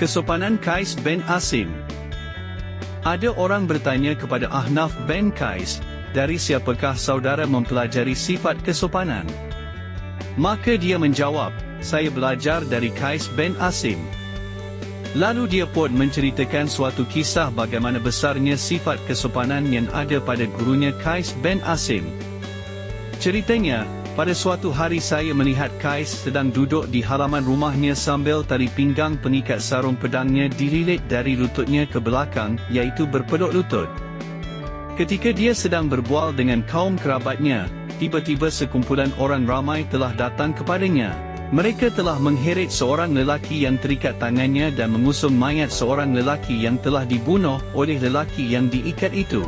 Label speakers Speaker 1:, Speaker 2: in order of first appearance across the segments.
Speaker 1: Kesopanan Qais bin Asim. Ada orang bertanya kepada Ahnaf bin Qais, dari siapakah saudara mempelajari sifat kesopanan? Maka dia menjawab, saya belajar dari Qais bin Asim. Lalu dia pun menceritakan suatu kisah bagaimana besarnya sifat kesopanan yang ada pada gurunya Qais bin Asim. Ceritanya, pada suatu hari saya melihat Qais sedang duduk di halaman rumahnya sambil tali pinggang pengikat sarung pedangnya dililit dari lututnya ke belakang, iaitu berpeluk lutut. Ketika dia sedang berbual dengan kaum kerabatnya, tiba-tiba sekumpulan orang ramai telah datang kepadanya. Mereka telah mengheret seorang lelaki yang terikat tangannya dan mengusung mayat seorang lelaki yang telah dibunuh oleh lelaki yang diikat itu.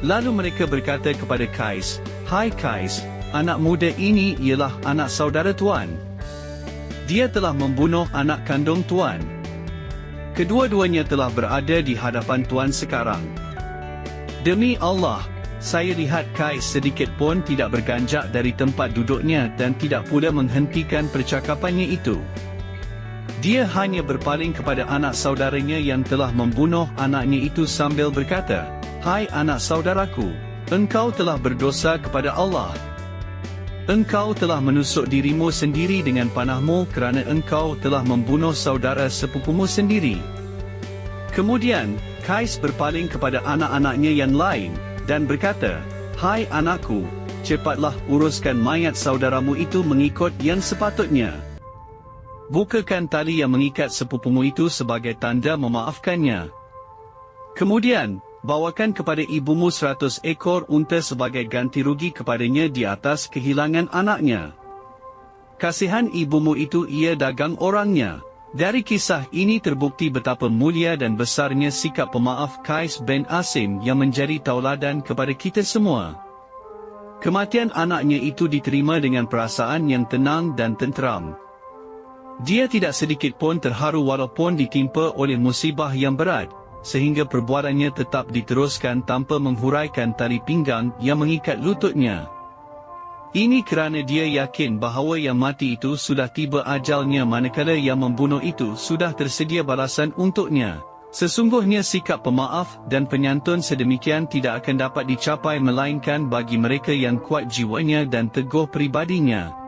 Speaker 1: Lalu mereka berkata kepada Qais, "Hai Qais, anak muda ini ialah anak saudara Tuan. Dia telah membunuh anak kandung Tuan. Kedua-duanya telah berada di hadapan Tuan sekarang." Demi Allah, saya lihat Qais sedikit pun tidak berganjak dari tempat duduknya dan tidak pula menghentikan percakapannya itu. Dia hanya berpaling kepada anak saudaranya yang telah membunuh anaknya itu sambil berkata, "Hai anak saudaraku, engkau telah berdosa kepada Allah. Engkau telah menusuk dirimu sendiri dengan panahmu kerana engkau telah membunuh saudara sepupumu sendiri." Kemudian, Qais berpaling kepada anak-anaknya yang lain, dan berkata, "Hai anakku, cepatlah uruskan mayat saudaramu itu mengikut yang sepatutnya. Bukakan tali yang mengikat sepupumu itu sebagai tanda memaafkannya. Kemudian, bawakan kepada ibumu 100 ekor unta sebagai ganti rugi kepadanya di atas kehilangan anaknya. Kasihan ibumu itu ia dagang orangnya." Dari kisah ini terbukti betapa mulia dan besarnya sikap pemaaf Qais bin Asim yang menjadi tauladan kepada kita semua. Kematian anaknya itu diterima dengan perasaan yang tenang dan tenteram. Dia tidak sedikit pun terharu walaupun ditimpa oleh musibah yang berat, sehingga perbuatannya tetap diteruskan tanpa menghuraikan tali pinggang yang mengikat lututnya. Ini kerana dia yakin bahawa yang mati itu sudah tiba ajalnya manakala yang membunuh itu sudah tersedia balasan untuknya. Sesungguhnya sikap pemaaf dan penyantun sedemikian tidak akan dapat dicapai melainkan bagi mereka yang kuat jiwanya dan teguh pribadinya.